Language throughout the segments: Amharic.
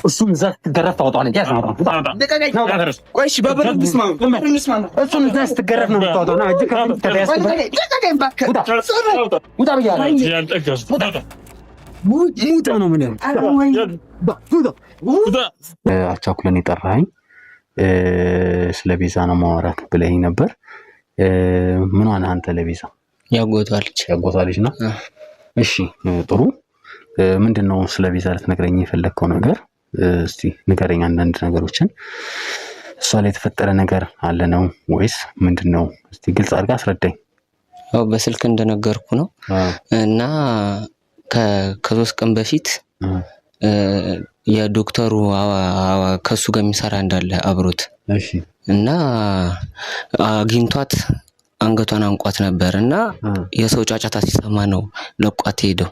እሱን እዛ ስትገረፍ ታወጣዋለህ። ያዝ ነው ቆይ እሺ፣ በበረድ ስማ እሱን እዛ ስትገረፍ ነው የምታወጣው። ና እጅ ከፍ ውጣ ብያለሁ። ሙጣ ነው ምን አቻኩለን የጠራኸኝ ስለ ቤዛ ነው ማወራክ ብለኸኝ ነበር። ምን ሆነህ አንተ? ለቤዛ ያጎቷ ልጅ ነው። እሺ ጥሩ። ምንድነው ስለ ቤዛ ልትነግረኝ የፈለግከው ነገር? እስቲ ንገረኝ አንዳንድ ነገሮችን። እሷ ላይ የተፈጠረ ነገር አለ ነው ወይስ ምንድነው? እስቲ ግልጽ አድርጋ አስረዳኝ። ያው በስልክ እንደነገርኩ ነው እና ከሶስት ቀን በፊት የዶክተሩ ከሱ ጋር የሚሰራ እንዳለ አብሮት እና አግኝቷት አንገቷን አንቋት ነበር እና የሰው ጫጫታ ሲሰማ ነው ለቋት ሄደው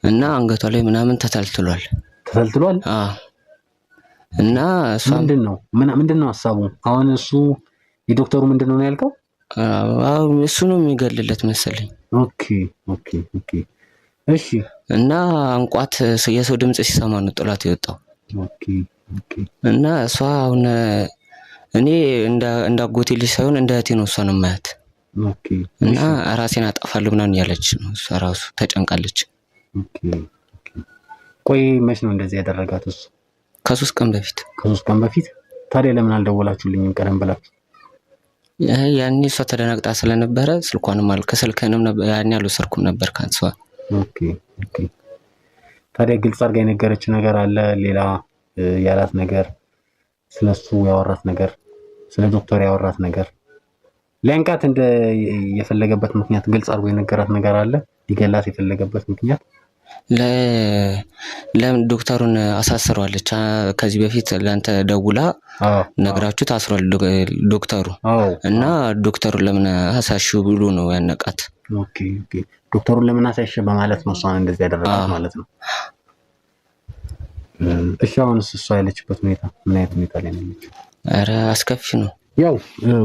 እና አንገቷ ላይ ምናምን ተተልትሏል። እና እሷ ምንድነው ሐሳቡ? አሁን እሱ የዶክተሩ ምንድነው ነው ያልከው? እሱ ነው የሚገልለት መሰለኝ። ኦኬ እሺ። እና አንቋት የሰው ድምጽ ሲሰማ ነው ጥላት የወጣው። እና እሷ አሁን እኔ እንዳጎቴ ልጅ ሳይሆን እንደ እህቴ ነው እሷን ማያት። እና ራሴን አጠፋለሁ ምናምን ያለች ነው እሷ ራሱ ተጨንቃለች። ቆይ መች ነው እንደዚህ ያደረጋት እሱ? ከሶስት ቀን በፊት። ታዲያ ለምን አልደወላችሁልኝም ቀደም ብላችሁ? ያኔ እሷ ተደናግጣ ስለነበረ ስልኳንም ከስልክንም ያኔ አልወሰድኩም ነበር ካንሷ። ኦኬ ታዲያ ግልጽ አድርጋ የነገረች ነገር አለ? ሌላ ያላት ነገር፣ ስለሱ ያወራት ነገር፣ ስለ ዶክተር ያወራት ነገር፣ ሊያንቃት እንደ የፈለገበት ምክንያት ግልጽ አድርጎ የነገራት ነገር አለ? ሊገላት የፈለገበት ምክንያት? ለምን ዶክተሩን አሳስረዋለች። ከዚህ በፊት ለአንተ ደውላ ነግራችሁ ታስሯል ዶክተሩ። እና ዶክተሩን ለምን አሳሽው ብሎ ነው ያነቃት። ኦኬ ዶክተሩን ለምን አሳሽ በማለት ነው እሷን እንደዚህ ያደረጋት ማለት ነው። እሺ አሁንስ እሷ ያለችበት ሁኔታ ምን አይነት ሁኔታ ላይ ነው? ኧረ አስከፊ ነው። ያው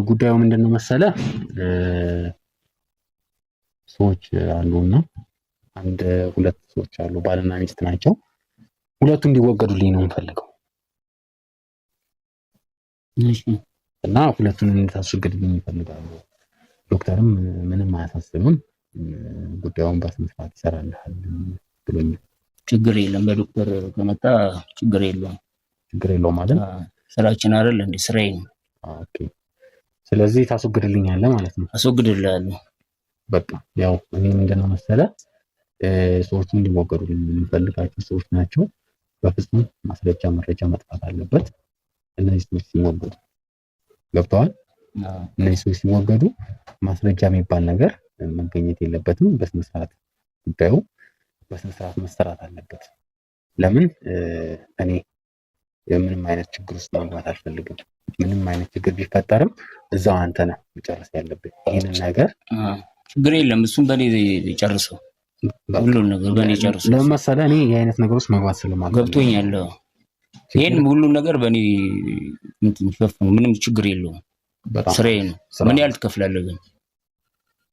ጉዳዩ ምንድነው መሰለ፣ ሰዎች አሉና አንድ ሁለት ሰዎች አሉ፣ ባልና ሚስት ናቸው። ሁለቱ እንዲወገዱልኝ ነው የምፈልገው። እሺ እና ሁለቱን እንድታስወግድልኝ ይፈልጋሉ። ዶክተርም ምንም አያሳስብም፣ ጉዳዩን በስነ ስርዓት ይሰራልሃል ብሎኛል። ችግር የለም፣ በዶክተር ከመጣ ችግር የለውም ማለት ስራችን አይደል እንዴ? ስራዬ ነው። ኦኬ ስለዚህ ታስወግድልኛለህ ማለት ነው? አስወግድልሃለሁ። በቃ ያው እኔ ምንድነው መሰለ፣ ሰዎቹ እንዲወገዱልኝ የምፈልጋቸው ሰዎች ናቸው። በፍጹም ማስረጃ መረጃ መጥፋት አለበት። እነዚህ ሰዎች ሲወገዱ ገብተዋል። እነዚህ ሰዎች ሲወገዱ ማስረጃ የሚባል ነገር መገኘት የለበትም። በስነ ስርዓት ጉዳዩ በስነ ስርዓት መሰራት አለበት። ለምን እኔ ምንም አይነት ችግር ውስጥ መግባት አልፈልግም። ምንም አይነት ችግር ቢፈጠርም እዛው አንተ ነህ መጨረስ ያለብህ ይሄንን ነገር። ችግር የለም፣ እሱን በኔ ጨርሰው፣ ሁሉን ነገር በኔ ጨርሰው። ለምን መሰለህ እኔ የአይነት ነገሮች መግባት ስለማልፈልግ ገብቶኛል። ይሄን ሁሉን ነገር በኔ እንትን ሸፍኑ፣ ምንም ችግር የለውም። ስራዬ ነው። ምን ያህል ትከፍላለህ ግን?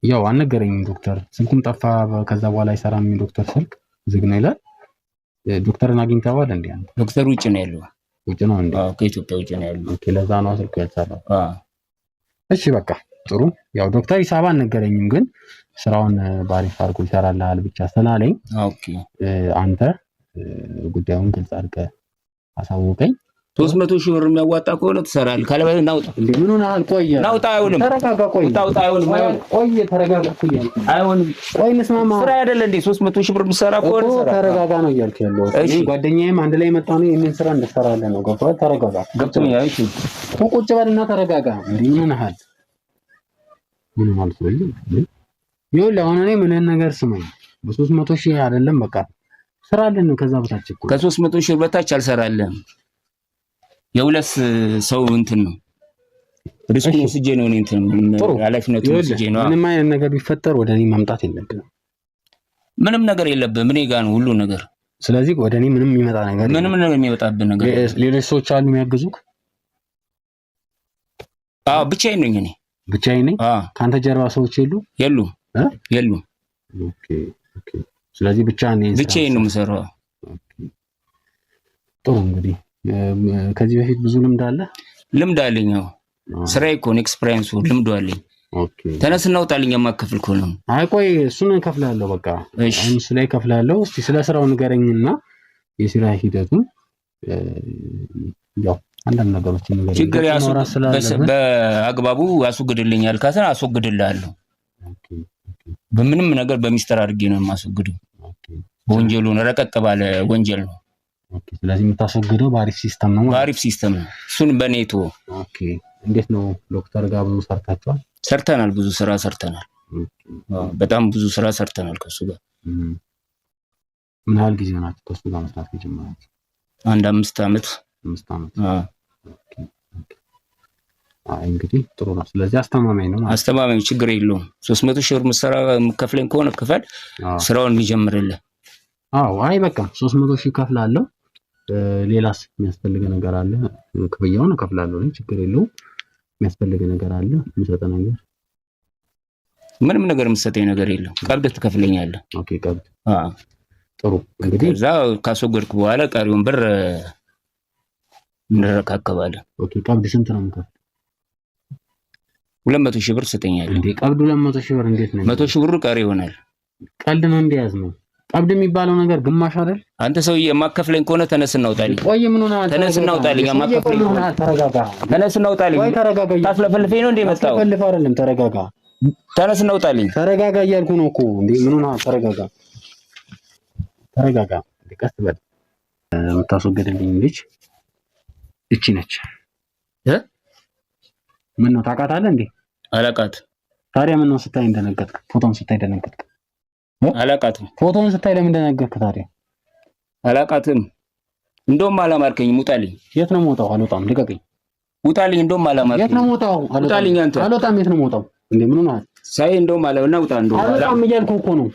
ያው አልነገረኝም ዶክተር። ስልኩም ጠፋ። ከዛ በኋላ አይሰራም ዶክተር ስልክ ዝግ ነው ይላል። ዶክተርን አግኝተዋል እንዴ? አንተ ዶክተር ውጭ ነው ያለው። ውጭ ነው እንዴ? ከኢትዮጵያ ውጭ ነው ያለው። ኦኬ ለዛ ነው ስልኩ ያልሰራው። እሺ በቃ ጥሩ። ያው ዶክተር ሂሳብ አልነገረኝም፣ ግን ስራውን ባሪፍ አድርጎ ይሰራልሃል ብቻ ስላለኝ አንተ ጉዳዩን ግልጽ አድርገህ አሳውቀኝ። 300 ሺህ ብር የሚያዋጣ ከሆነ ትሰራለህ። ካለበለዚያ ናውጣ። ምን ሆነሃል? ቆይ ናውጣ። አይሆንም። ተረጋጋ። ቆይ ናውጣ። አይሆንም። ቆይ ተረጋጋ። አይሆንም። ቆይ እንስማማ። ስራ አይደለ እንዴ? 300 ሺህ ብር የምትሰራ ከሆነ ተረጋጋ ነው እያልኩ ያለው። እሺ ጓደኛዬም አንድ ላይ መጣ ነው ይሄንን ስራ እንድትሰራለን ነው። ገብቶሃል? ተረጋጋ። ገብቶኛል። እሺ ቁጭ በልና ተረጋጋ። እንዴ ምን ሆነሃል? ምን ማለት ነው? ይኸውልህ አሁን እኔ ምንን ነገር ስማኝ፣ በ300 ሺህ አይደለም በቃ ስራለን ነው። ከዛ በታች እኮ ከ300 ሺህ በታች አልሰራልህም። የሁለት ሰው እንትን ነው። ሪስኩን ወስጄ ነው እንትን ኃላፊነቱን ወስጄ ነው። ምንም አይነት ነገር ቢፈጠር ወደ እኔ መምጣት የለብህም። ምንም ነገር የለብህም። እኔ ጋር ነው ሁሉ ነገር። ስለዚህ ወደ እኔ ምንም የሚመጣ ነገር ምንም ነገር የሚመጣብህ ነገር ሌሎች ሰዎች አሉ የሚያግዙክ? ብቻዬን ነኝ እኔ። ብቻዬን ነኝ? ካንተ ጀርባ ሰዎች የሉም? ኦኬ ስለዚህ ብቻዬን ነው የምሰራው። ጥሩ እንግዲህ ከዚህ በፊት ብዙ ልምድ አለ? ልምድ አለኝ። ስራዬ እኮ ነው ኤክስፒሪየንሱ ልምዱ አለኝ። ኦኬ ተነስና ውጣልኝ የማከፍል እኮ ነው። አይ ቆይ እሱን እከፍላለሁ በቃ እሱ ላይ እከፍላለሁ። እስቲ ስለ ስራው ንገረኝና የስራ ሂደቱን ያው አንዳንድ ነገሮችን ንገረኝ። ችግር በአግባቡ አስወግድልኛል ካሰን አስወግድልሃለሁ። ኦኬ በምንም ነገር በሚስጥር አድርጌ ነው የማስወግደው። ወንጀሉን ረቀቅ ባለ ወንጀል ነው። ኦኬ ስለዚህ የምታስወግደው በአሪፍ ሲስተም ነው። በአሪፍ ሲስተም ነው። እሱን በኔቶ ኦኬ እንዴት ነው ዶክተር ጋር ብዙ ሰርታችኋል? ሰርተናል። ብዙ ስራ ሰርተናል። በጣም ብዙ ስራ ሰርተናል ከሱ ጋር። ምን ያህል ጊዜ ናችሁ ከሱ ጋር መስራት የጀመራችሁ? አንድ 5 ዓመት። 5 ዓመት። እንግዲህ ጥሩ ነው። ስለዚህ አስተማማኝ ነው ማለት። አስተማማኝ ችግር የለውም። 300 ሺህ ብር መስራ ከፍለኝ ከሆነ ክፈል ስራውን ሊጀምርልህ። አይ በቃ 300 ሺህ ከፍላለሁ። ሌላስ የሚያስፈልግ ነገር አለ? ክፍያውን እከፍላለሁ ነው ችግር የለውም። የሚያስፈልግ ነገር አለ? የምሰጠ ነገር? ምንም ነገር የምሰጠኝ ነገር የለም። ቀብድ ትከፍለኛለህ። ኦኬ ቀብድ። ጥሩ እንግዲህ እዛ ካስወገድኩ በኋላ ቀሪውን ብር እንረካከባለን። ኦኬ ቀብድ ስንት ነው የምከፍለው? 200 ሺህ ብር ትሰጠኛለህ። እንዴ ቀብዱ 200 ሺህ ብር እንዴት ነው? 100 ሺህ ብሩ ቀሪ ይሆናል። ቀልድ ነው እንደያዝ ነው። ቀብድ የሚባለው ነገር ግማሽ አይደል? አንተ ሰውዬ የማከፍለኝ ከሆነ ተነስና ውጣልኝ። ቆይ ምን ሆነ? ተነስና ውጣልኝ። የማከፍለኝ ከሆነ ተረጋጋ። ተነስና ውጣልኝ። ቆይ ተረጋጋ። ታስለፈልፈኝ ነው እንዴ መጣው? ታስለፈልፍ አይደለም ተረጋጋ። ተነስና ውጣልኝ። ተረጋጋ እያልኩ ነው እኮ። እንዴ ምን ሆነ? ተረጋጋ ተረጋጋ። ቀስ በል። የምታስወገድልኝ ልጅ እቺ ነች። ምን ነው ታውቃታለህ እንዴ? አላውቃትም። ታዲያ ምን ነው ስታይ እንደነገጥክ? ፎቶን ስታይ እንደነገጥክ? አላውቃትም። ፎቶን ስታይ ለምን እንደነገጥክ ታዲያ? አላውቃትም። እንደውም አላማርከኝም። ውጣልኝ። የት ነው የምወጣው? አልወጣም። ልቀቀኝ። ውጣልኝ። እንደውም አላማርከኝም። የት ነው የምወጣው? ውጣልኝ። አንተ አልወጣም። የት ነው የምወጣው? እንዴ ምን ሆነሃል? ሳይ እንደውም አላውና ውጣ። እንደውም አልወጣም እያልኩህ እኮ ነው።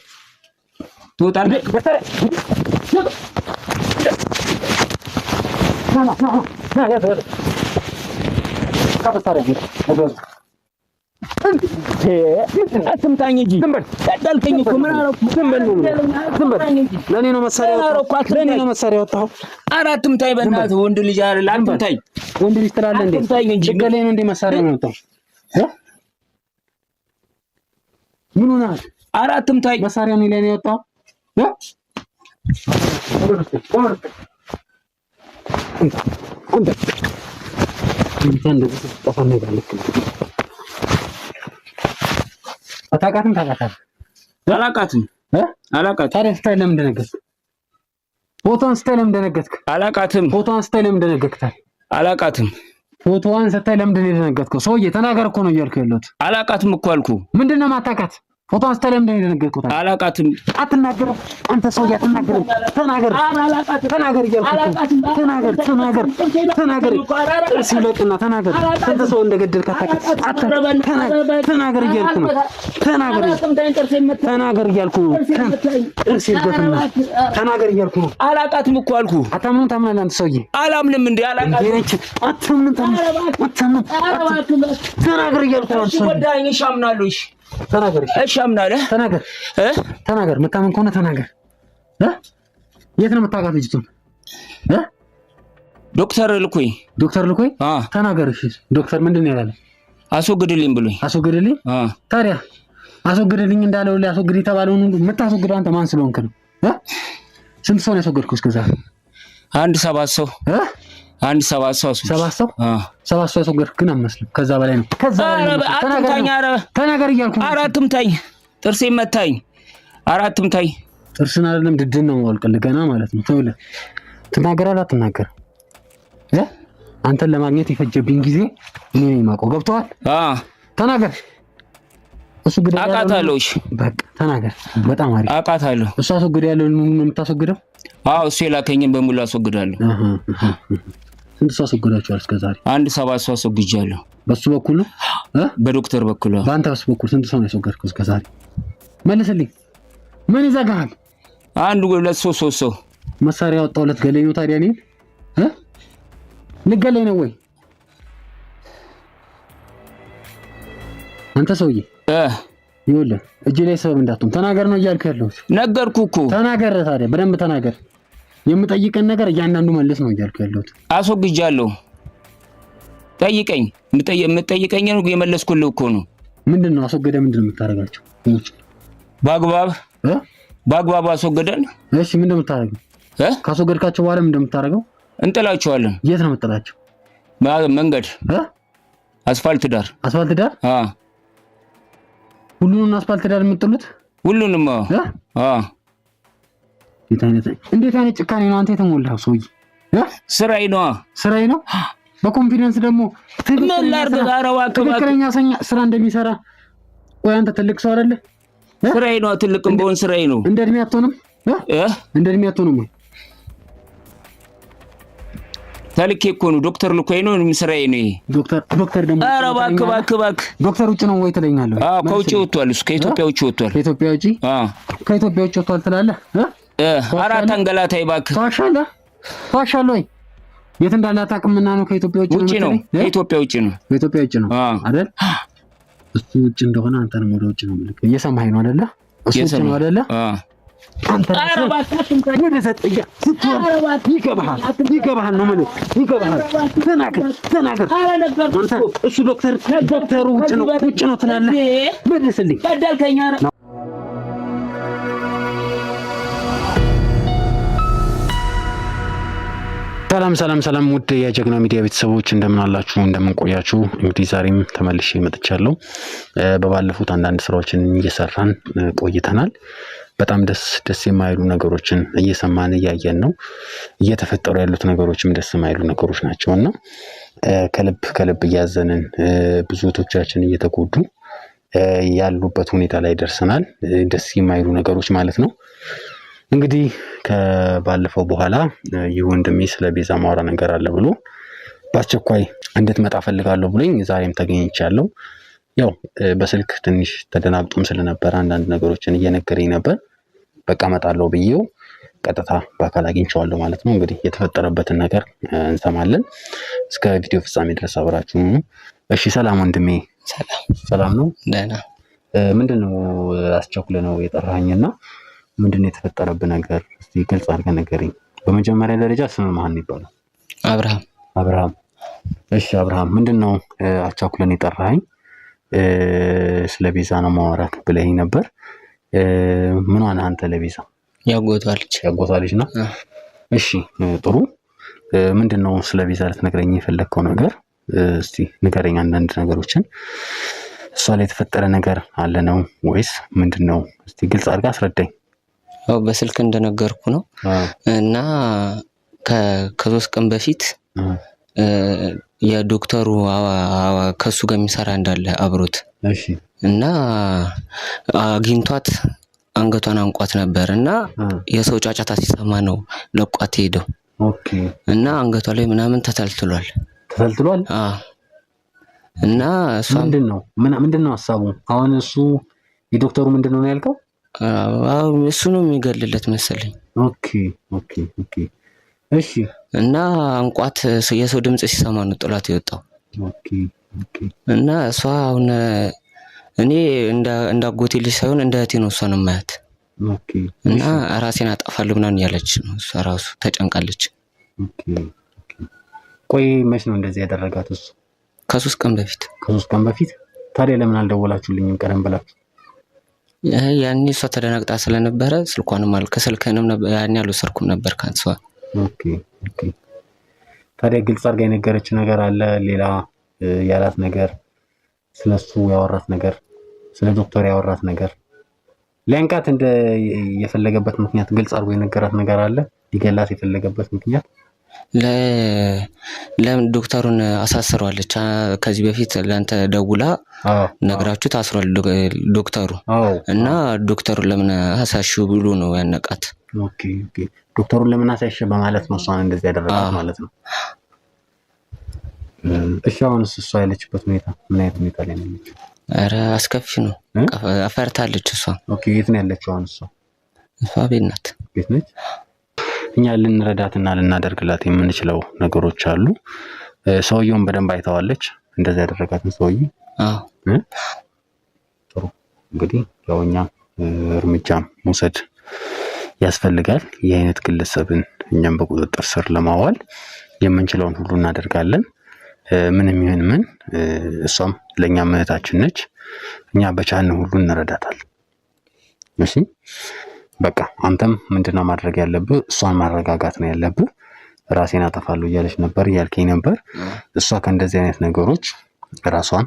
ትወጣለህ? አትምታኝ እንጂ ዳልከኝ እኮ ምን አደረኩ? ዝም በል ለኔ ነው መሳሪያ ያወጣው። ለኔ ነው መሳሪያ ያወጣው። ኧረ አትምታኝ በእናትህ ወንድ ልጅ አይደል? አትምታኝ። ወንድ ልጅ ትላለህ እንዴ? ችግር ላይ ነው እንዴ መሳሪያ ያወጣው? ምን ሆነሃል? ኧረ አትምታኝ። መሳሪያ ነው ለኔ ያወጣው። አታውቃትም? አላውቃትም። ታዲያ ስታይ ለምን ደነገጥክ? ፎቶዋን ስታይ ለምን ደነገጥክ? አላውቃትም። ፎቶዋን ስታይ ለምን ደነገጥክ? አላውቃትም። ፎቶዋን ስታይ ለምንድን ነው የደነገጥከው? ሰውዬ ተናገር እኮ ነው እያልኩ ያለሁት። አላውቃትም እኮ አልኩ። ምንድን ነው የማታውቃት? ፎቶዋን ስታይ ለምንድን ነው የደነገጥከው? አላውቃትም። አትናገርም አንተ ሰውዬ አትናገርም። ተናገር ተናገር እያልኩ ተናገር ጥርስ ይለቅና ተናገር። ስንት ሰው እንደገደልክ አታውቅም። ተናገር እያልኩ ነው። ተናገር እያልኩ ነው። ጥርስ ይልበትና ተናገር እያልኩ ነው። አላውቃትም እኮ አልኩ። አታምንም? ታምናለህ አንተ ሰውዬ? አላምንም እንዴ አላውቃትም። አታምንም? ተናገር እያልኩ ነው። ወዳኝ እሺ አምናለሁ። እሺ ተናገር። እሺ አምናለህ? ተናገር። መታመን ከሆነ ተናገር። የት ነው የምታውቃት ልጅቱን? ዶክተር ልኮኝ። ተናገር። እሺ ዶክተር ምንድን ነው ያለ? አስወግድልኝ ብሎኝ። አስወግድልኝ? ታዲያ አስወግድልኝ እንዳለው ሊያስወግድ የተባለውን ሁሉ የምታስወግደው አንተ ማን ስለሆንክ ነው? ስንት ሰው ነው ያስወገድከው እስከዛ? አንድ 7 ሰው። አንድ 7 ሰው። 7 ሰው? 7 ሰው ያስወገድክ ግን አትመስልም። ከዛ በላይ ነው። ተናገር እያልኩ ነው። አትምታኝ። ጥርሴ መታኝ። አትምታኝ። ጥርስን አይደለም ድድን ነው የማወልቅልህ ገና ማለት ነው። ተውለ ትናገራለህ አትናገር? አንተን ለማግኘት የፈጀብኝ ጊዜ እኔ ነኝ የማውቀው። ገብቶሃል? ተናገር። እሱ ግድ አውቃታለሁ። እሺ በቃ ተናገር። በጣም አሪፍ። አውቃታለሁ። እሱ አስወግድ ያለውን ነው የምታስወግደው? እሱ የላከኝን በሙሉ አስወግዳለሁ። ስንት ሰው አስወግዳችኋል እስከዛሬ? አንድ 7 ሰው አስወግጃለሁ። በሱ በኩል ነው? በዶክተር በኩል። በአንተ በሱ በኩል ስንት ሰው ነው ያስወገድከው እስከዛሬ? መልስልኝ። ምን ይዘጋሃል? 1 2 3 ሰው። መሳሪያ ያወጣው ልትገለኝ ነው ታዲያ? እኔን ልትገለኝ ነው ወይ አንተ ሰውዬ? ይኸውልህ እጅ ላይ ሰበብ እንዳትሆን ተናገር ነው እያልኩ ያለሁት። ነገርኩህ እኮ። ተናገር ታዲያ በደንብ ተናገር። የምጠይቀን ነገር እያንዳንዱ መልስ ነው እያልኩ ያለሁት። አስወግጃለሁ። ጠይቀኝ። የምትጠይቀኝ ነው የመለስኩልህ እኮ ነው። ምንድነው አስወገደ? ምንድነው የምታረጋቸው? በአግባብ አስወገደን። እሺ ምንድነው የምታረገው? ካስወገድካቸው በኋላ ምንድነው የምታረገው? እንጥላቸዋለን። የት ነው የምትጥላቸው? መንገድ አስፋልት ዳር። አስፋልት ዳር? ሁሉንም አስፋልት ዳር የምትጥሉት? ሁሉንም። እንዴት አይነት ጭካኔ ነው አንተ የተሞላው ሰውዬ? ስራዬ ነው። ስራዬ ነው። በኮንፊደንስ ደግሞ ትክክለኛ ስራ እንደሚሰራ። ቆይ አንተ ትልቅ ሰው አይደለ? ስራዬ ነው። ትልቅም በሆን ስራዬ ነው። እንደ እድሜ አትሆንም? እንደ እድሜ አትሆንም ወይ? ተልኬ እኮ ነው። ዶክተር ልኮኝ ነው። ስራዬ ነው ይሄ። ዶክተር ደግሞ ኧረ እባክህ ዶክተር ውጭ ነው ወይ ትለኛለህ? ከውጭ ወጥቷል እሱ። ከኢትዮጵያ ውጭ ወጥቷል። ከኢትዮጵያ ውጭ ወጥቷል ትላለህ? አራት አንገላታይ እባክህ። ተዋሻለህ ወይ? የት እንዳለ አታውቅምና ነው። ከኢትዮጵያ ውጭ ነው። ከኢትዮጵያ ውጭ ነው። ከኢትዮጵያ ውጭ ነው አይደል? እሱ ውጭ እንደሆነ አንተንም ወደ ውጭ ነው የምልህ። እየሰማኸኝ ነው አይደለ? እሱ ውጭ ነው አይደለ? አንተ ወደ ሰጠኛ ይገባሃል ነው የምልህ። ይገባሃል። ተናገር። እሱ ዶክተሩ ውጭ ነው ትላለህ። መልስልኝ። ሰላም ውድ የጀግና ሚዲያ ቤተሰቦች እንደምን አላችሁ? እንደምን ቆያችሁ? እንግዲህ ዛሬም ተመልሼ መጥቻለሁ። በባለፉት አንዳንድ ስራዎችን እየሰራን ቆይተናል። በጣም ደስ የማይሉ ነገሮችን እየሰማን እያየን ነው። እየተፈጠሩ ያሉት ነገሮችም ደስ የማይሉ ነገሮች ናቸውና ከልብ እያዘንን ብዙ እህቶቻችን እየተጎዱ ያሉበት ሁኔታ ላይ ደርሰናል። ደስ የማይሉ ነገሮች ማለት ነው። እንግዲህ ከባለፈው በኋላ ይህ ወንድሜ ስለ ቤዛ ማውራ ነገር አለ ብሎ በአስቸኳይ እንድትመጣ ፈልጋለሁ ብሎኝ ዛሬም ተገኝቻለሁ። ያው በስልክ ትንሽ ተደናግጦም ስለነበር አንዳንድ ነገሮችን እየነገረኝ ነበር። በቃ እመጣለሁ ብዬው ቀጥታ በአካል አግኝቼዋለሁ ማለት ነው። እንግዲህ የተፈጠረበትን ነገር እንሰማለን። እስከ ቪዲዮ ፍጻሜ ድረስ አብራችሁ። እሺ ሰላም ወንድሜ። ሰላም ነው? ደህና። ምንድነው አስቸኩለህ ነው የጠራኸኝና ምንድነው የተፈጠረብህ ነገር? እስቲ ግልጽ አድርገህ ንገረኝ። በመጀመሪያ ደረጃ ስምህ ማን ይባላል? አብርሃም። እሺ አብርሃም፣ ምንድነው አቻኩለን የጠራኸኝ? ስለ ቤዛ ነው ማወራክ ብለኸኝ ነበር። ምን ሆነ አንተ ለቤዛ? ያጎቷ ልጅ ነው። እሺ ጥሩ። ምንድነው ስለ ቤዛ ልትነግረኝ የፈለግከው ነገር? እስቲ ንገረኝ አንዳንድ ነገሮችን። እሷ ላይ የተፈጠረ ነገር አለ ነው ወይስ ምንድነው? እስቲ ግልጽ አድርገህ አስረዳኝ። በስልክ እንደነገርኩ ነው እና ከሶስት ቀን በፊት የዶክተሩ ከሱ ጋር የሚሰራ እንዳለ አብሮት እና አግኝቷት አንገቷን አንቋት ነበር እና የሰው ጫጫታ ሲሰማ ነው ለቋት ሄደው እና አንገቷ ላይ ምናምን ተተልትሏል። እና እሷ ምንድነው ሀሳቡ አሁን? እሱ የዶክተሩ ምንድነው ነው ያልከው? እሱ ነው የሚገልለት መሰለኝ። ኦኬ። እሺ። እና አንቋት የሰው ድምጽ ሲሰማ ነው ጥላት የወጣው። እና እሷ አሁን እኔ እንዳጎቴ ልጅ ሳይሆን እንደ እህቴ ነው እሷን የማያት። እና ራሴን አጠፋለሁ ምናምን ያለች ነው እሷ ራሱ ተጨንቃለች። ቆይ መች ነው እንደዚህ ያደረጋት እሱ? ከሶስት ቀን በፊት። ታዲያ ለምን አልደወላችሁልኝም ቀደም ብላችሁ? ያኔ እሷ ተደናግጣ ስለነበረ ስልኳንም ከስልክንም ያኔ አልወሰድኩም ነበር ካንሷ። ታዲያ ግልጽ አድርጋ የነገረች ነገር አለ? ሌላ ያላት ነገር፣ ስለሱ ያወራት ነገር፣ ስለ ዶክተር ያወራት ነገር፣ ሊያንቃት እንደ የፈለገበት ምክንያት ግልጽ አድርጎ የነገራት ነገር አለ? ሊገላት የፈለገበት ምክንያት? ለምን ዶክተሩን አሳስረዋለች። ከዚህ በፊት ለአንተ ደውላ ነግራችሁ ታስሯል ዶክተሩ እና ዶክተሩን ለምን አሳሽው ብሎ ነው ያነቃት። ዶክተሩን ለምን አሳሽ በማለት ነው እሷን እንደዚህ ያደረጋት ማለት ነው። እሺ አሁንስ እሷ ያለችበት ሁኔታ ምን አይነት ሁኔታ ላይ ነው ያለችው? ኧረ አስከፊ ነው። አፈርታለች እሷ። የት ነው ያለችው አሁን? እሷ ቤት ናት። ቤት ነች። እኛ ልንረዳትና ልናደርግላት የምንችለው ነገሮች አሉ። ሰውየውን በደንብ አይተዋለች እንደዚህ ያደረጋትን ሰውዬ? ጥሩ። እንግዲህ ያው እኛ እርምጃ መውሰድ ያስፈልጋል። ይህ አይነት ግለሰብን እኛም በቁጥጥር ስር ለማዋል የምንችለውን ሁሉ እናደርጋለን። ምንም ይሁን ምን እሷም ለኛ እህታችን ነች። እኛ በቻልን ሁሉ እንረዳታለን። እሺ በቃ አንተም ምንድነው ማድረግ ያለብህ? እሷን ማረጋጋት ነው ያለብህ። ራሴን አጠፋለሁ እያለች ነበር እያልከኝ ነበር። እሷ ከእንደዚህ አይነት ነገሮች ራሷን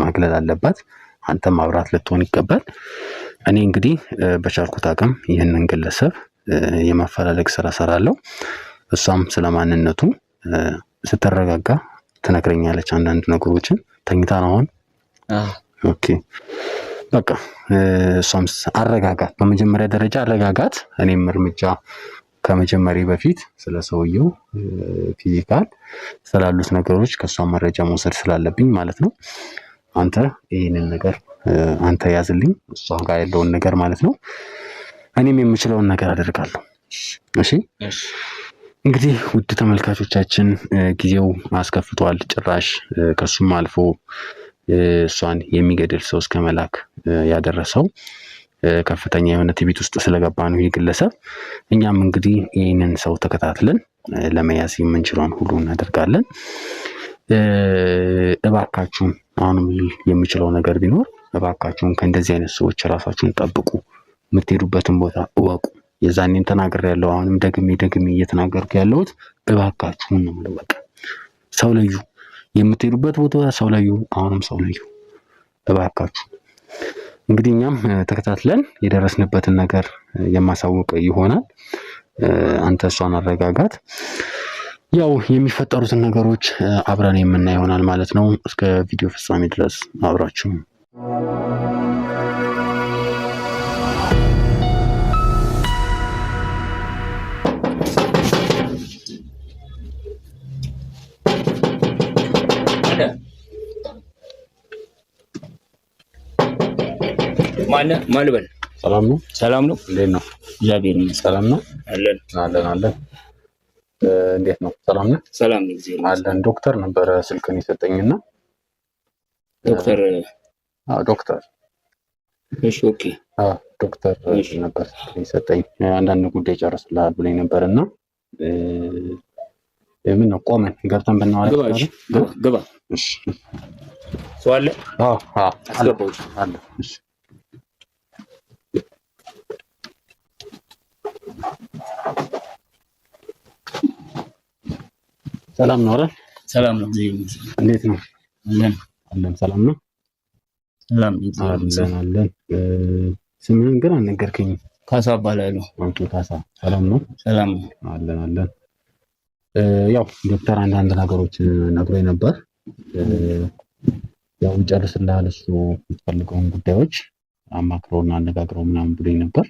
ማግለል አለባት። አንተም አብራት ልትሆን ይገባል። እኔ እንግዲህ በቻልኩት አቅም ይህንን ግለሰብ የማፈላለግ ስራ ሰራለሁ። እሷም ስለማንነቱ ስትረጋጋ ትነግረኛለች አንዳንድ ነገሮችን። ተኝታ ነው አሁን? ኦኬ በቃ እሷም አረጋጋት፣ በመጀመሪያ ደረጃ አረጋጋት። እኔም እርምጃ ከመጀመሪ በፊት ስለ ሰውየው ፊዚካል ስላሉት ነገሮች ከሷ መረጃ መውሰድ ስላለብኝ ማለት ነው። አንተ ይህንን ነገር አንተ ያዝልኝ፣ እሷ ጋር ያለውን ነገር ማለት ነው። እኔም የምችለውን ነገር አደርጋለሁ። እሺ እንግዲህ ውድ ተመልካቾቻችን ጊዜው አስከፍቷል። ጭራሽ ከሱም አልፎ እሷን የሚገድል ሰው እስከ መላክ ያደረሰው ከፍተኛ የሆነ ትዕቢት ውስጥ ስለገባ ነው ይህ ግለሰብ። እኛም እንግዲህ ይህንን ሰው ተከታትለን ለመያዝ የምንችለውን ሁሉ እናደርጋለን። እባካችሁን አሁንም የምችለው ነገር ቢኖር እባካችሁን ከእንደዚህ አይነት ሰዎች ራሳችሁን ጠብቁ። የምትሄዱበትን ቦታ እወቁ። የዛኔን ተናግሬያለሁ። አሁንም ደግሜ እየተናገርኩ ያለሁት እባካችሁን ነው የምለው። በቃ ሰው ለዩ፣ የምትሄዱበት ቦታ ሰው ለዩ፣ አሁንም ሰው ለዩ እባካችሁ። እንግዲህ እኛም ተከታትለን የደረስንበትን ነገር የማሳወቅ ይሆናል። አንተ እሷን አረጋጋት። ያው የሚፈጠሩትን ነገሮች አብረን የምናይ ይሆናል ማለት ነው። እስከ ቪዲዮ ፍጻሜ ድረስ አብራችሁ ማልበል። ሰላም ነው? ሰላም ነው። እንዴት ነው? እግዚአብሔር ይመስገን። ሰላም ነው? አለን። እንዴት ነው? ሰላም ነው? ሰላም ነው። እግዚአብሔር አለን። ዶክተር ነበረ ስልክን የሰጠኝና ዶክተር እሺ፣ ኦኬ። ዶክተር ነበር ስልክን የሰጠኝ። አንዳንድ ጉዳይ ጨርስልሃል ብለኝ ነበርና ምን ነው ቆመን ገብተን ብናወራ ግባ። እሺ ሰው አለ? አስገባው አለ። እሺ ሰላም ነው አይደል? ሰላም ነው። እንዴት ነው? አለን። ሰላም ነው? ሰላም ነው። አለን። ስምህን ግን አልነገርከኝም። ካሳ እባላለሁ። አንተ ካሳ። ሰላም ነው? ሰላም ነው። አለን። ያው ዶክተር አንዳንድ ነገሮች ነግሮኝ ነበር። ያው ይጨርስልሃል እሱ የምትፈልገውን ጉዳዮች አማክረውና አነጋግረው ምናምን ብሎኝ ነበር።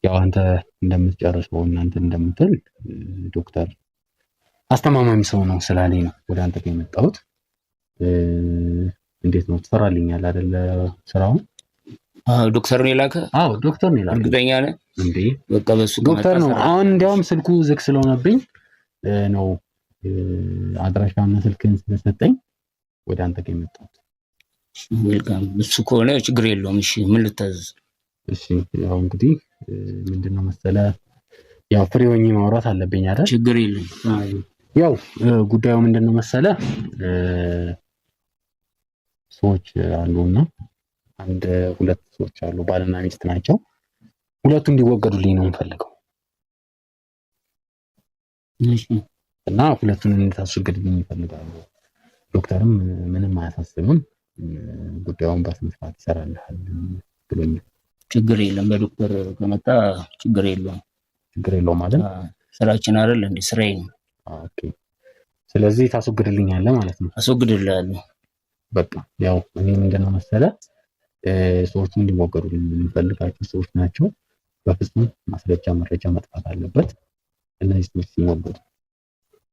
ያው አንተ እንደምትጨርሰው እናንተ እንደምትል ዶክተር አስተማማኝ ሰው ነው ስላለኝ ነው ወደ አንተ የመጣሁት። እንዴት ነው ትፈራልኛል አይደለ? ስራውን ዶክተር ነው የላከ? አዎ ዶክተር ነው የላከ። እርግጠኛ ነህ እንዴ? በቃ በሱ ዶክተር ነው። አሁን እንዲያውም ስልኩ ዝግ ስለሆነብኝ ነው አድራሻና ስልክን ስለሰጠኝ ወደ አንተ የመጣሁት። ዌልካም። እሱ ከሆነ ችግር የለውም። እሺ ምን ልታዘዝ? እሺ ያው እንግዲህ ምንድነው መሰለህ ያው ፍሬ ሆኜ ማውራት አለብኝ አይደል? ችግር የለም። ያው ጉዳዩ ምንድነው መሰለህ ሰዎች አሉና አንድ ሁለት ሰዎች አሉ፣ ባልና ሚስት ናቸው። ሁለቱ እንዲወገዱልኝ ነው የምፈልገው። እሺ እና ሁለቱን እንድታስወግድልኝ ይፈልጋሉ። ዶክተርም ምንም አያሳስብም፣ ጉዳዩን በስነ ስርዓት ይሰራልሃል ብሎኛል። ችግር የለም። በዶክተር ከመጣ ችግር የለውም ማለት ስራችን አይደል እንዴ? ስራዬ ነው። ኦኬ። ስለዚህ ታስወግድልኛለህ ማለት ነው? አስወግድልሃለሁ። በቃ ያው እኔ ምንድነው መሰለህ ሰዎቹ እንዲወገዱልኝ የምፈልጋቸው ሰዎች ናቸው። በፍጹም ማስረጃ መረጃ መጥፋት አለበት። እነዚህ ሰዎች ሲወገዱ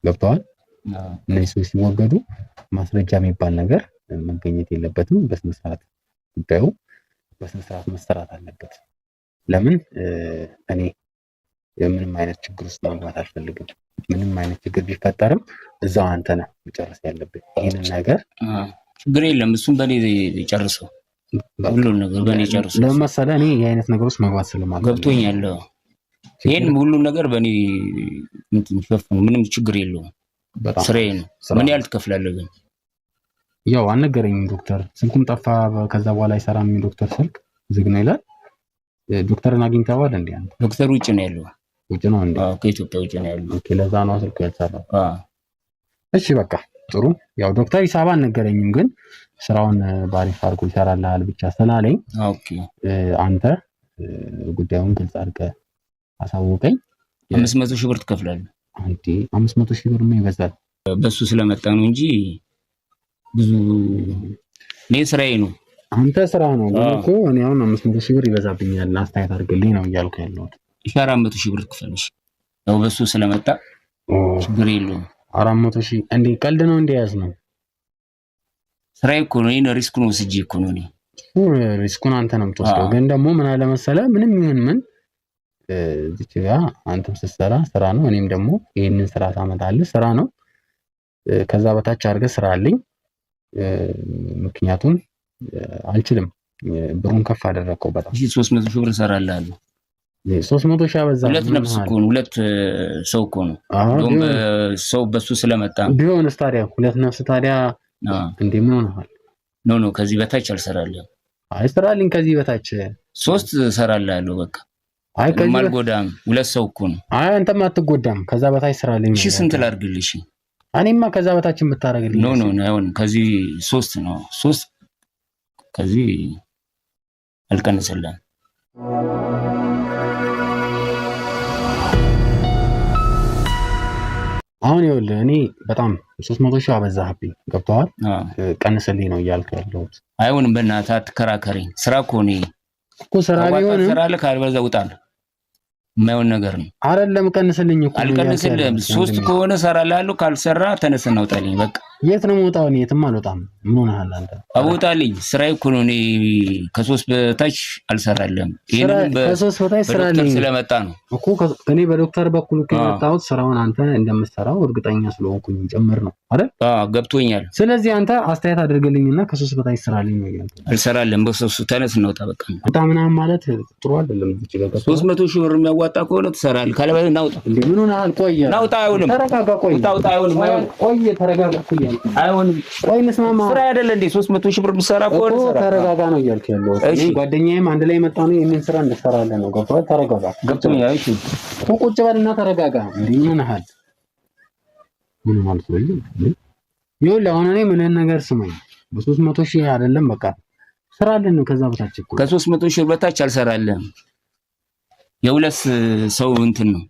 ገብተዋል። እነዚህ ሰዎች ሲወገዱ ማስረጃ የሚባል ነገር መገኘት የለበትም። በስነ ስርዓት ጉዳዩ በስነ ስርዓት መሰራት አለበት። ለምን እኔ ምንም አይነት ችግር ውስጥ መግባት አልፈልግም። ምንም አይነት ችግር ቢፈጠርም እዛው አንተ ነህ መጨረስ ያለብን ይሄንን ነገር። ችግር የለም። እሱም በእኔ ጨርሰው፣ ሁሉን ነገር በእኔ ጨርሰው። ለምን መሰለህ እኔ የአይነት ነገሮች መግባት ስለማልፈልግ ገብቶኛል። ይሄን ሁሉም ነገር በእኔ እንትን ሸፍኑ፣ ምንም ችግር የለውም። ስራዬ ነው። ምን ያህል ትከፍላለህ ግን? ያው አልነገረኝም ዶክተር። ስልኩም ጠፋ። ከዛ በኋላ አይሰራም ዶክተር ስልክ ዝግ ነው ይላል። ዶክተርን አግኝተዋል እንዴ? አንተ ዶክተር ውጭ ነው ያለው። ውጭ ነው እንዴ? አዎ ከኢትዮጵያ ውጭ ነው ያለው። ኦኬ ለዛ ነው ስልኩ ያልሰራው። እሺ በቃ ጥሩ። ያው ዶክተር ሂሳብ አልነገረኝም፣ ግን ስራውን ባሪፍ አድርጎ ይሰራልሃል ብቻ ስላለኝ ኦኬ አንተ ጉዳዩን ግልጽ አድርገህ አሳውቀኝ። 500 ሺህ ብር ትከፍላለህ። አንዴ 500 ሺህ ብር ምን ይበዛል? በሱ ስለመጣ ነው እንጂ ብዙ እኔ ስራዬ ነው። አንተ ስራ ነው እኮ። እኔ አሁን 500 ሺህ ብር ይበዛብኛል አስተያየት አድርግልኝ ነው እያልኩ ያለሁት። 400 ሺህ ብር ትከፍላለሽ። ያው በሱ ስለመጣ ችግር የለውም። 400 ሺህ እንዴ? ቀልድ ነው እንዴ? ያዝ ነው ስራዬ እኮ ነው። እኔ ሪስኩን ወስጄ እኮ ነው። እኔ ሪስኩን አንተ ነው የምትወስደው። ግን ደግሞ ምን አለ መሰለህ፣ ምንም ይሁን ምን እዚች ጋር አንተም ስትሰራ ስራ ነው፣ እኔም ደግሞ ይሄንን ስራ ታመጣለህ ስራ ነው። ከዛ በታች አድርገህ ስራ አለኝ። ምክንያቱም አልችልም። ብሩን ከፍ አደረከው በጣም። 300 ሺህ ብር እሰራልሃለሁ። 300 ሺህ አበዛ። ሁለት ነፍስ እኮ ነው፣ ሁለት ሰው እኮ ነው። እንደውም ሰው በሱ ስለመጣ ቢሆንስ ታዲያ ሁለት ነፍስ ታዲያ እንዴ ምን ሆነሃል? ኖ ከዚህ በታች አልሰራልህም። አይ ስራልኝ ከዚህ በታች 3 እሰራልሃለሁ በቃ። አይ ከዚህ አልጎዳም። ሁለት ሰው እኮ ነው። አይ አንተም አትጎዳም። ከዛ በታች ስራልኝ። እሺ ስንት ላድርግልሽ? እኔማ ከዛ በታች የምታረግልኝ ኖ አይሆንም። ከዚህ 3 ነው። 3 ከዚህ አልቀነሰልህም። አሁን ይኸውልህ እኔ በጣም 300 ሺህ አበዛህብኝ። ገብቶሃል? ቀንስልኝ ነው እያልኩ ያለሁት። አይሆንም በእናትህ አትከራከረኝ። ስራ እኮ ነው እኮ ስራ ቢሆን ስራ አለ። ካልበዛ ውጣለህ። የማይሆን ነገር ነው አይደለም። ቀንስልኝ እኮ አልቀንስልህም። 3 ከሆነ እሰራልሃለሁ። ካልሰራ ተነስና ውጣልኝ በቃ። የት ነው የምወጣው? እኔ የትም አልወጣም። ምን ሆነሃል አንተ? አውጣልኝ። ስራዬ እኮ ነው። እኔ ከ3 በታች አልሰራልህም። ይሄንን ከ3 በታች ስራልኝ ስለመጣ ነው እኮ። እኔ በዶክተር በኩል የመጣሁት ስራውን አንተ እንደምትሰራው እርግጠኛ ስለሆንኩኝ ጭምር ነው አይደል? ገብቶኛል። ስለዚህ አንተ አስተያየት አድርግልኝና ከ3 በታች ስራልኝ ነው ያልኩት። አልሰራልህም። በ3 ተነስና ውጣ በቃ። ውጣ ምናምን ማለት ጥሩ አይደለም። 300 ሺህ ብር የሚያዋጣ ከሆነ ትሰራለህ። ካለበለዚያ ናውጣ። እንዴ ምን ሆነሃል? ቆይ ናውጣ። አይሆንም። ተረጋጋ። ቆይ ውጣ። አይሆንም። ቆይ ተረጋጋ። አይሆንም። ቆይ እንስማማ። ስራ አይደለ እንዴ? 300 ሺህ ብር ብትሰራ ከሆነ ተረጋጋ ነው እያልኩ ያለው። እኔ ጓደኛዬም አንድ ላይ መጣ ነው ይሄንን ስራ እንሰራለን ነው። ገብቶሃል? ተረጋጋ። ገብቶኛል። እሺ ቁጭ በልና ተረጋጋ። እንዴ ምን ሆነሃል? ምን ማለት ነው? ይኸውልህ አሁን እኔ ምንን ነገር ስማኝ። በ300 ሺህ አይደለም በቃ ስራለን ነው። ከዛ በታች እኮ ከ300 ሺህ በታች አልሰራልህም። የሁለት ሰው እንትን ነው።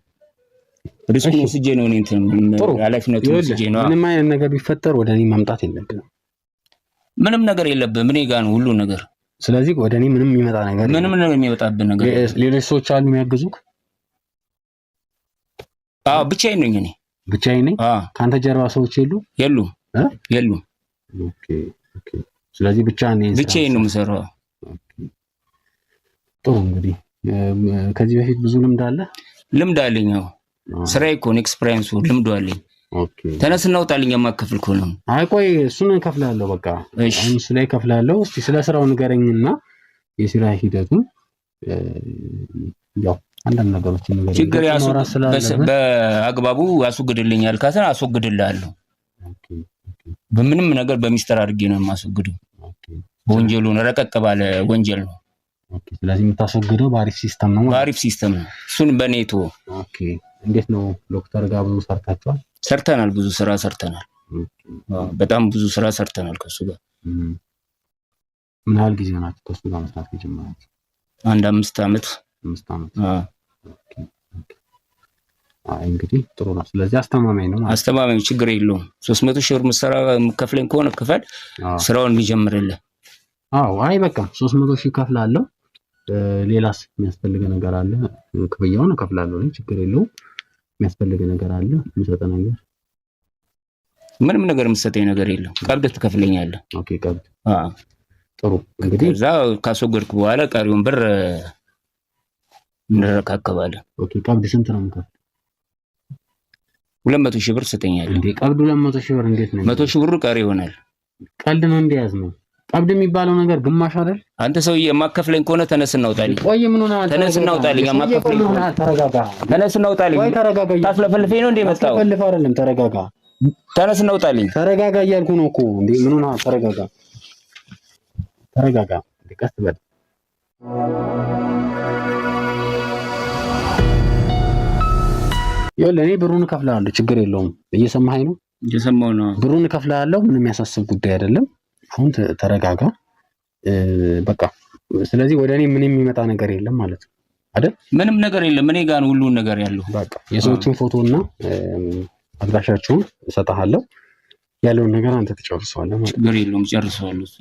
ሪስኩን ወስጄ ነው እኔ እንትን ኃላፊነቱን ወስጄ ነው። ምንም አይነት ነገር ቢፈጠር ወደ እኔ መምጣት የለብህም። ምንም ነገር የለብህም። እኔ ጋር ነው ሁሉ ነገር። ስለዚህ ወደ እኔ ምንም የሚመጣ ነገር ምንም ነገር የሚመጣብህ ነገር ሌሎች ሰዎች አሉ የሚያግዙክ? ብቻዬን ነኝ እኔ። ብቻዬን ነኝ? ከአንተ ጀርባ ሰዎች የሉም? የሉም። ኦኬ። ስለዚህ ብቻዬን ነው የምሰራው። ጥሩ እንግዲህ ከዚህ በፊት ብዙ ልምድ አለ? ልምድ አለኝ። ስራዬ እኮ ነው። ኤክስፒሪየንሱ ልምዱ አለኝ። ኦኬ ተነስና ውጣልኝ። የማከፍል ከሆነ አይ ቆይ እሱን እከፍላለሁ በቃ። እሺ እሱ ላይ እከፍላለሁ። እስቲ ስለ ስራው ንገረኝና የስራ ሂደቱን ያው አንዳንድ ነገሮችን ንገረኝ። ችግር በአግባቡ ያስወግድልኛል ካሰን አስወግድልሃለሁ። በምንም ነገር በሚስጥር አድርጌ ነው የማስወግደው። ወንጀሉን ረቀቅ ባለ ወንጀል ነው። ስለዚህ የምታስወግደው በአሪፍ ሲስተም ነው። በአሪፍ ሲስተም ነው። እሱን በኔቶ እንዴት ነው? ዶክተር ጋር ብዙ ሰርታችኋል? ሰርተናል። ብዙ ስራ ሰርተናል። በጣም ብዙ ስራ ሰርተናል ከሱ ጋር። ምን ያህል ጊዜ ናችሁ ከሱ ጋር መስራት የጀመራችሁ? አንድ 5 ዓመት። 5 ዓመት። እንግዲህ ጥሩ ነው። ስለዚህ አስተማማኝ ነው ማለት። አስተማማኝ ችግር የለውም። 300 ሺህ ብር ምሰራ ከፍለኝ ከሆነ ክፈል፣ ስራውን የሚጀምርልህ። አይ በቃ 300 ሺህ ከፍላለሁ። ሌላስ የሚያስፈልገ ነገር አለ? ክፍያውን እከፍላለሁ፣ ችግር የለውም። የሚያስፈልገ ነገር አለ? የምሰጠ ነገር? ምንም ነገር የምሰጠኝ ነገር የለም። ቀብድ ትከፍለኛለህ። ኦኬ ቀብድ። ጥሩ እንግዲህ እዛ ካስወገድኩ በኋላ ቀሪውን ብር እንረካከባለን። ኦኬ ቀብድ ስንት ነው የምከፍለው? 200 ሺህ ብር ትሰጠኛለህ። እንዴ ቀብዱ 200 ሺህ ብር እንዴት ነው? 100 ሺህ ብሩ ቀሪ ይሆናል። ቀልድ ነው እንዲያዝ ነው። ቀብድ የሚባለው ነገር ግማሽ አይደል? አንተ ሰውዬ የማከፍለኝ ከሆነ ተነስና ውጣልኝ። ቆይ ምን ሆነሃል? ተነስና ውጣልኝ። የማከፍለኝ ከሆነ ተረጋጋ። ተነስና ውጣልኝ። ቆይ ተረጋጋ። ታስለፈልፈኝ ነው እንዴ መጣው? ታስለፈልፍ አይደለም፣ ተረጋጋ። ተነስና ውጣልኝ። ተረጋጋ እያልኩ ነው እኮ እንዴ። ምን ሆነሃል? ተረጋጋ፣ ተረጋጋ። ቀስ በል። ይኸውልህ እኔ ብሩን እከፍልሃለሁ፣ ችግር የለውም። እየሰማኸኝ ነው? እየሰማሁ ነው። ብሩን እከፍልሃለሁ፣ ምንም የሚያሳስብ ጉዳይ አይደለም። አሁን ተረጋጋ በቃ። ስለዚህ ወደ እኔ ምንም የሚመጣ ነገር የለም ማለት ነው አይደል? ምንም ነገር የለም። እኔ ጋር ነው ሁሉን ነገር ያለው። በቃ የሰዎችን ፎቶና አድራሻቸውን እሰጥሃለሁ። ያለውን ነገር አንተ ትጨርሰዋለህ ማለት ነው። ችግር የለውም፣ ጨርሰዋለሁ። እሱ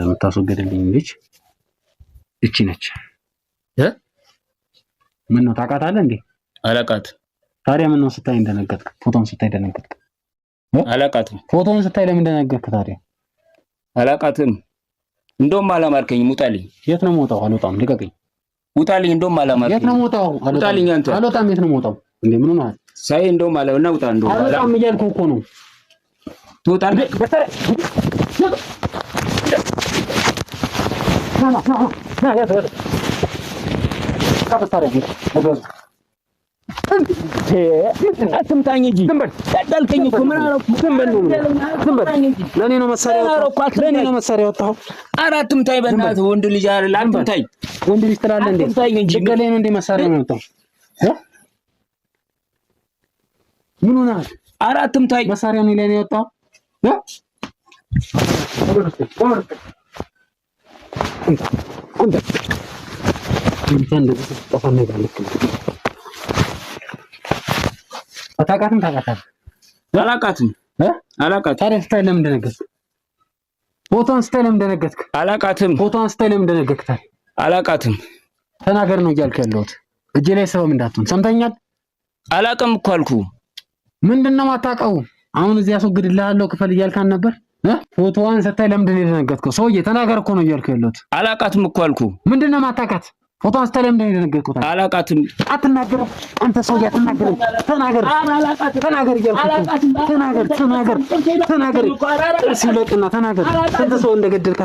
የምታስወገድልኝ ልጅ እቺ ነች። ምን ነው ታውቃታለህ እንዴ? አላውቃት። ታዲያ ምን ነው ስታይ እንደነገጥክ? ፎቶን ስታይ እንደነገጥክ? አላውቃትም። ፎቶን ስታይ ለምን እንደነገጥክ ታዲያ? አላውቃትም። እንደውም አላማርከኝም። ውጣልኝ። የት ነው የምወጣው? አልወጣም። ልቀቀኝ። ውጣልኝ። እንደውም አላማርከኝም። የት ነው የምወጣው? ውጣልኝ። አንተ አልወጣም። የት ነው የምወጣው? እንዴ ምን ሆነሃል? ሳይ እንደውም አላውና ውጣ። እንደውም አልወጣም እያልኩህ እኮ ነው። ትወጣለህ? አትምታኝ እንጂ ዳልከኝ እኮ ምን አደረኩ? ዝም በል ለኔ ነው መሳሪያ ያወጣኸው። ኧረ አትምታኝ በእናትህ፣ ወንድ ልጅ አይደል? አትምታኝ። ወንድ ልጅ ትላለህ እንዴ? አትምታኝ እንጂ ገለኝ ነው እንዴ መሳሪያ ነው ያወጣኸው? ምን ሆነሃል? ኧረ አትምታኝ። መሳሪያ ነው ለኔ ያወጣኸው? አታውቃትም? አላውቃትም። ታዲያ ስታይ ለምን ደነገጥክ? ፎቶን ስታይ ለምን ደነገጥክ? አላውቃትም። ፎቶን ስታይ ለምን ደነገጥክ? አላውቃትም። ተናገር ነው እያልክ ያለሁት። እጄ ላይ ሰበብ እንዳትሆን ሰምተኛል? አላውቅም እኮ አልኩህ። ምንድነው የማታውቀው? አሁን እዚህ አስወግድልሃለሁ ክፈል እያልካን ነበር። ፎቶዋን ስታይ ለምንድን ነው የደነገጥከው? ሰውዬ ተናገር እኮ ነው እያልክ ያለሁት። አላውቃትም እኮ አልኩህ። ምንድነው የማታውቃት? ፎቶዋን ስታይ ለምንድን ነው የደነገጥከው? አላውቃትም። አትናገርም አንተ ሰውዬ፣ አትናገርም። ተናገር እያልኩህ ተናገር። ጥርስ ይለቅና ተናገር። ስንት ሰው እንደገደልክ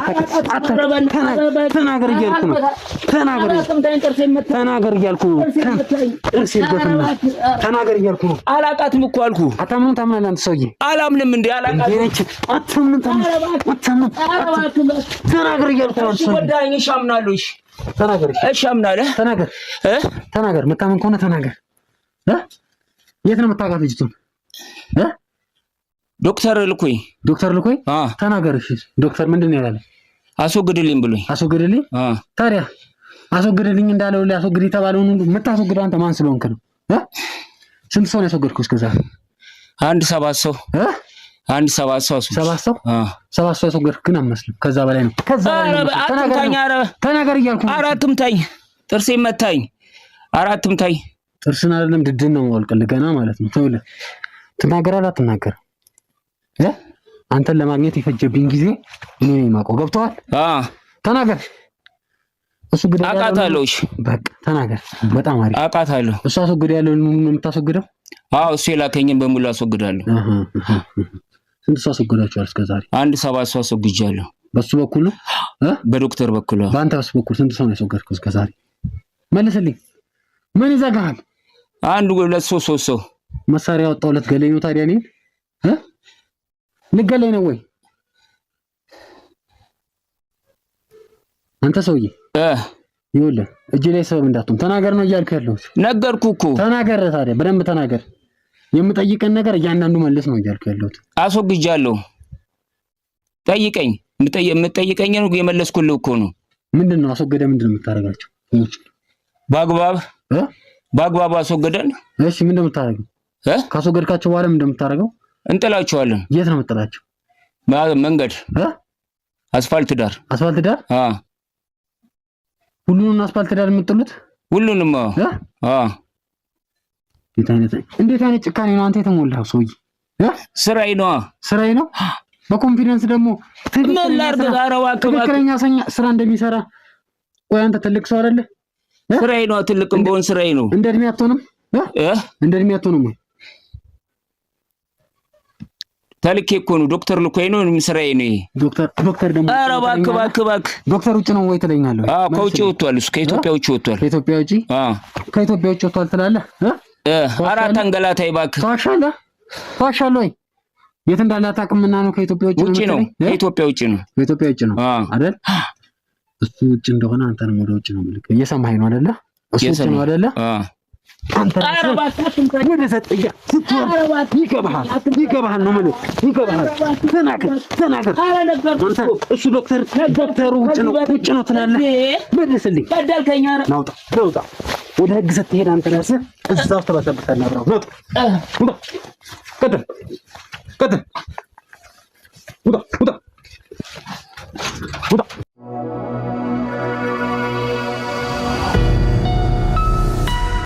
ተናገር እያልኩህ ነው። ተናገር እያልኩህ ነው። ጥርስ ይልበትና ተናገር እያልኩህ ነው። አላውቃትም እኮ አልኩህ። አታምንም? ታምናለህ አንተ ሰውዬ? አላምንም እንዴ? አላውቃትም። አታምንም? ተናገር እያልኩህ ነው። ወዳኝ ሻምናለሁ። ተናገር። እሺ አምናለህ። ተናገር። መታመን ከሆነ ተናገር። የት ነው የምታውቃት ልጅቱን? ዶክተር ልኮኝ። ተናገር። እሺ ዶክተር ምንድን ነው ያለ? አስወግድልኝ ብሎኝ። አስወግድልኝ? ታዲያ አስወግድልኝ እንዳለው ሊያስወግድ የተባለውን ሁሉ የምታስወግደው አንተ ማን ስለሆንክ ነው? ስንት ሰው ነው ያስወገድከው እስከዛ? አንድ ሰባት ሰው ያስወገድክ ግን አትመስልም። ከዛ በላይ ነው። ተናገር እያልኩ ነው። አትምታኝ። ጥርሴ መታኝ። አትምታኝ። ጥርስን አይደለም ድድን ነው የማወልቅልህ ገና ማለት ነው። ተውልህ። ትናገራለህ አትናገርም? አንተን ለማግኘት የፈጀብኝ ጊዜ እኔ ነኝ የማውቀው። ገብቶሃል? ተናገር። እሱ ግድ አውቃታለሁ። እሺ በቃ ተናገር። በጣም አሪፍ። አውቃታለሁ። እሱ አስወግድ ያለውን ነው የምታስወግደው? እሱ የላከኝን በሙሉ አስወግዳለሁ። ስንት ሰው አስወግዳችኋል እስከዛሬ? አንድ 7 ሰው አስወግጃለሁ። በሱ በኩል ነው? በዶክተር በኩል። በአንተ በሱ በኩል ስንት ሰው ነው ያስወገድከው እስከዛሬ? መልስልኝ። ምን ይዘጋሃል? 1 2 3 ሰው። መሳሪያ ያወጣው ልትገለኝ ነው ታዲያ? እኔን ልትገለኝ ነው ወይ አንተ ሰውዬ? ይኸውልህ እጅ ላይ ሰበብ እንዳትሆን ተናገር ነው እያልኩ ያለሁት። ነገርኩህ እኮ። ተናገር ታዲያ፣ በደንብ ተናገር። የምጠይቀን ነገር እያንዳንዱ መልስ ነው እያልኩ ያለሁት። አስወግጃለሁ። ጠይቀኝ። የምጠይቀኝ ነው የመለስኩልህ እኮ ነው። ምንድን ነው አስወገደ? ምንድን ነው የምታደርጋቸው? በአግባብ አስወገደን። እሺ ምንድን ነው የምታደርገው? ካስወገድካቸው በኋላ ምንድን ነው የምታደርገው? እንጥላቸዋለን። የት ነው የምጥላቸው? መንገድ፣ አስፋልት ዳር። ሁሉንም አስፋልት ዳር የምጥሉት? ሁሉንም። እንዴት አይነት ጭካኔ ነው አንተ የተሞላው ሰውዬ? ስራዬ ነው። በኮንፊደንስ ደግሞ ትክክለኛ ስራ እንደሚሰራ። ቆይ አንተ ትልቅ ሰው አይደለ? ስራዬ ነው። ትልቅም በሆን ስራዬ ነው። እንደ እድሜ አትሆንም? ተልኬ እኮ ነው ዶክተር ልኮኝ ነው ስራዬ ነው ይሄ። ዶክተር ደግሞ ኧረ እባክህ ዶክተር ውጭ ነው ወይ ትለኛለህ? አዎ ከውጭ ወጥቷል እሱ ከኢትዮጵያ ውጭ ወጥቷል። ከኢትዮጵያ ውጭ? አዎ ከኢትዮጵያ ውጭ ወጥቷል ትላለህ? አራት አንገላታይ እባክህ። ተዋሻለህ ወይ? የት እንዳለ አታውቅምና ነው ከኢትዮጵያ ውጭ ነው? ከኢትዮጵያ ውጭ ነው። ከኢትዮጵያ ውጭ ነው አይደል? እሱ ውጭ እንደሆነ አንተንም ወደ ውጭ ነው የምልህ። እየሰማኸኝ ነው አይደለ? እሱ ውጭ ነው አይደለ? አንተ ይገባሃል ነው የምልህ። ይገባሃል። ተናገር። እሱ ዶክተሩ ውጭ ነው ትላለህ። መልስልኝ። ናውጣ ወደ ህግ ስትሄድ አንተ ራስህ እዛው ተበሰብሰና አብረው ናውጣ። ቀጥል